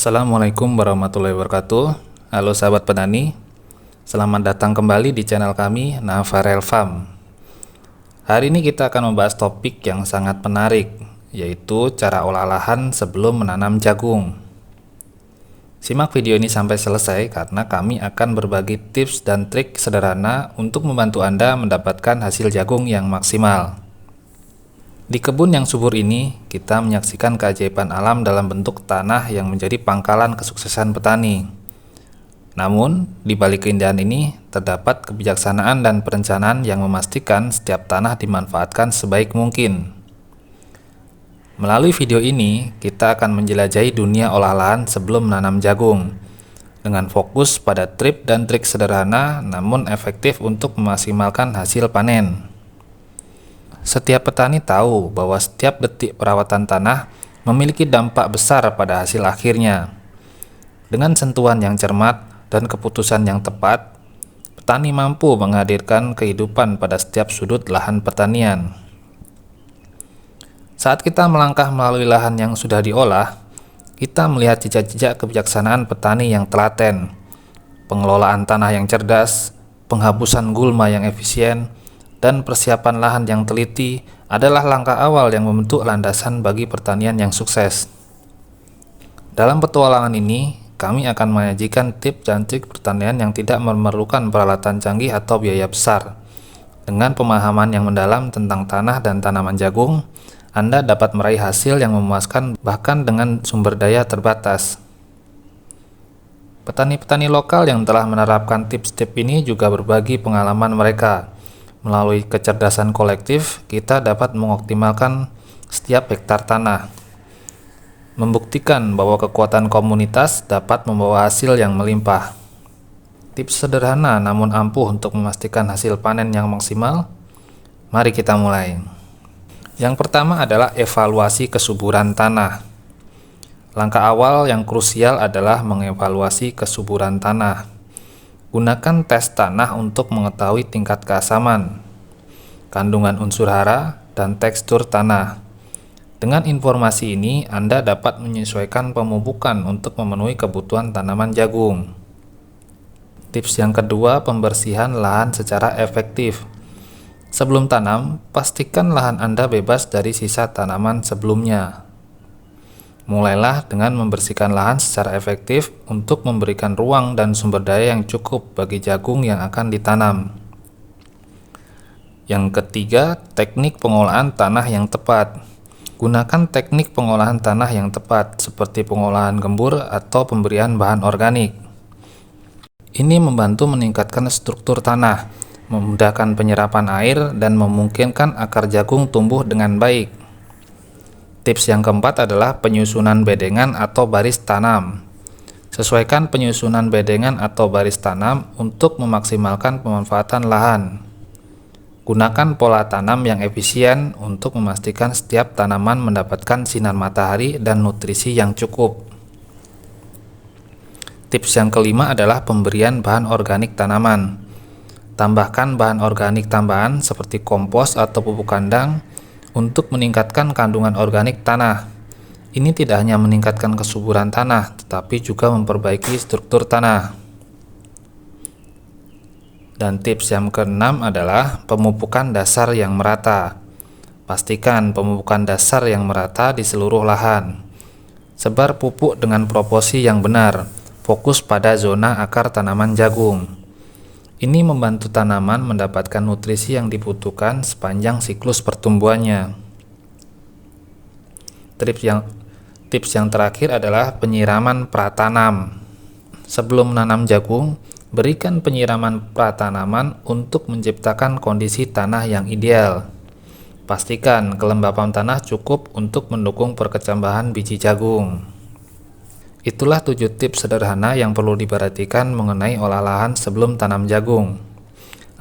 Assalamualaikum warahmatullahi wabarakatuh. Halo sahabat petani, selamat datang kembali di channel kami Navarel Farm. Hari ini kita akan membahas topik yang sangat menarik, yaitu cara olah lahan sebelum menanam jagung. Simak video ini sampai selesai karena kami akan berbagi tips dan trik sederhana untuk membantu Anda mendapatkan hasil jagung yang maksimal. Di kebun yang subur ini, kita menyaksikan keajaiban alam dalam bentuk tanah yang menjadi pangkalan kesuksesan petani. Namun, di balik keindahan ini, terdapat kebijaksanaan dan perencanaan yang memastikan setiap tanah dimanfaatkan sebaik mungkin. Melalui video ini, kita akan menjelajahi dunia olah lahan sebelum menanam jagung, dengan fokus pada tips dan trik sederhana namun efektif untuk memaksimalkan hasil panen. Setiap petani tahu bahwa setiap detik perawatan tanah memiliki dampak besar pada hasil akhirnya. Dengan sentuhan yang cermat dan keputusan yang tepat, petani mampu menghadirkan kehidupan pada setiap sudut lahan pertanian. Saat kita melangkah melalui lahan yang sudah diolah, kita melihat jejak-jejak kebijaksanaan petani yang telaten, pengelolaan tanah yang cerdas, penghapusan gulma yang efisien, dan persiapan lahan yang teliti adalah langkah awal yang membentuk landasan bagi pertanian yang sukses. Dalam petualangan ini, kami akan menyajikan tips dan trik pertanian yang tidak memerlukan peralatan canggih atau biaya besar. Dengan pemahaman yang mendalam tentang tanah dan tanaman jagung, Anda dapat meraih hasil yang memuaskan bahkan dengan sumber daya terbatas. Petani-petani lokal yang telah menerapkan tips-tips ini juga berbagi pengalaman mereka. Melalui kecerdasan kolektif, kita dapat mengoptimalkan setiap hektar tanah, membuktikan bahwa kekuatan komunitas dapat membawa hasil yang melimpah. Tips sederhana namun ampuh untuk memastikan hasil panen yang maksimal. Mari kita mulai. Yang pertama adalah evaluasi kesuburan tanah. Langkah awal yang krusial adalah mengevaluasi kesuburan tanah. Gunakan tes tanah untuk mengetahui tingkat keasaman, kandungan unsur hara, dan tekstur tanah. Dengan informasi ini, Anda dapat menyesuaikan pemupukan untuk memenuhi kebutuhan tanaman jagung. Tips yang kedua, pembersihan lahan secara efektif. Sebelum tanam, pastikan lahan Anda bebas dari sisa tanaman sebelumnya. Mulailah dengan membersihkan lahan secara efektif untuk memberikan ruang dan sumber daya yang cukup bagi jagung yang akan ditanam. Yang ketiga, teknik pengolahan tanah yang tepat. Gunakan teknik pengolahan tanah yang tepat, seperti pengolahan gembur atau pemberian bahan organik. Ini membantu meningkatkan struktur tanah, memudahkan penyerapan air, dan memungkinkan akar jagung tumbuh dengan baik. Tips yang keempat adalah penyusunan bedengan atau baris tanam. Sesuaikan penyusunan bedengan atau baris tanam untuk memaksimalkan pemanfaatan lahan. Gunakan pola tanam yang efisien untuk memastikan setiap tanaman mendapatkan sinar matahari dan nutrisi yang cukup. Tips yang kelima adalah pemberian bahan organik tanaman. Tambahkan bahan organik tambahan seperti kompos atau pupuk kandang untuk meningkatkan kandungan organik tanah. Ini tidak hanya meningkatkan kesuburan tanah, tetapi juga memperbaiki struktur tanah. Dan tips yang keenam adalah pemupukan dasar yang merata. Pastikan pemupukan dasar yang merata di seluruh lahan. Sebar pupuk dengan proporsi yang benar, fokus pada zona akar tanaman jagung. Ini membantu tanaman mendapatkan nutrisi yang dibutuhkan sepanjang siklus pertumbuhannya. Tips yang terakhir adalah penyiraman pratanam. Sebelum menanam jagung, berikan penyiraman pratanaman untuk menciptakan kondisi tanah yang ideal. Pastikan kelembapan tanah cukup untuk mendukung perkecambahan biji jagung. Itulah 7 tips sederhana yang perlu diperhatikan mengenai olah lahan sebelum tanam jagung,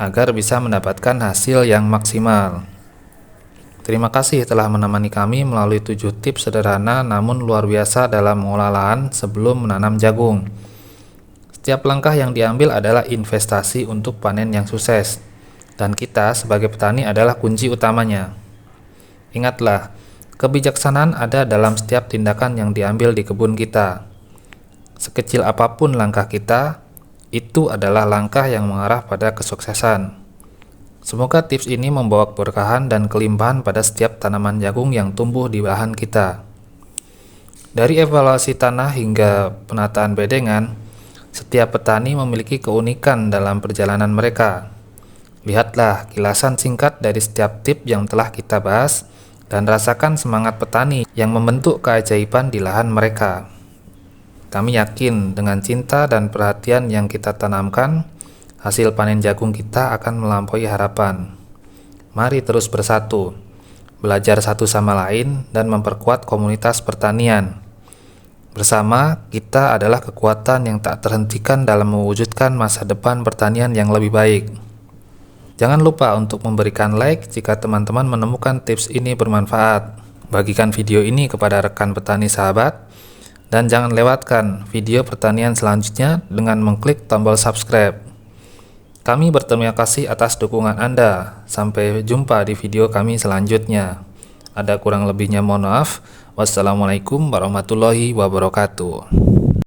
agar bisa mendapatkan hasil yang maksimal. Terima kasih telah menemani kami melalui 7 tips sederhana namun luar biasa dalam mengolah lahan sebelum menanam jagung. Setiap langkah yang diambil adalah investasi untuk panen yang sukses, dan kita sebagai petani adalah kunci utamanya. Ingatlah, kebijaksanaan ada dalam setiap tindakan yang diambil di kebun kita. Sekecil apapun langkah kita, itu adalah langkah yang mengarah pada kesuksesan. Semoga tips ini membawa keberkahan dan kelimpahan pada setiap tanaman jagung yang tumbuh di lahan kita. Dari evaluasi tanah hingga penataan bedengan, setiap petani memiliki keunikan dalam perjalanan mereka. Lihatlah kilasan singkat dari setiap tip yang telah kita bahas dan rasakan semangat petani yang membentuk keajaiban di lahan mereka. Kami yakin dengan cinta dan perhatian yang kita tanamkan, hasil panen jagung kita akan melampaui harapan. Mari terus bersatu, belajar satu sama lain dan memperkuat komunitas pertanian. Bersama, kita adalah kekuatan yang tak terhentikan dalam mewujudkan masa depan pertanian yang lebih baik. Jangan lupa untuk memberikan like jika teman-teman menemukan tips ini bermanfaat. Bagikan video ini kepada rekan petani sahabat, dan jangan lewatkan video pertanian selanjutnya dengan mengklik tombol subscribe. Kami berterima kasih atas dukungan Anda. Sampai jumpa di video kami selanjutnya. Ada kurang lebihnya mohon maaf. Wassalamualaikum warahmatullahi wabarakatuh.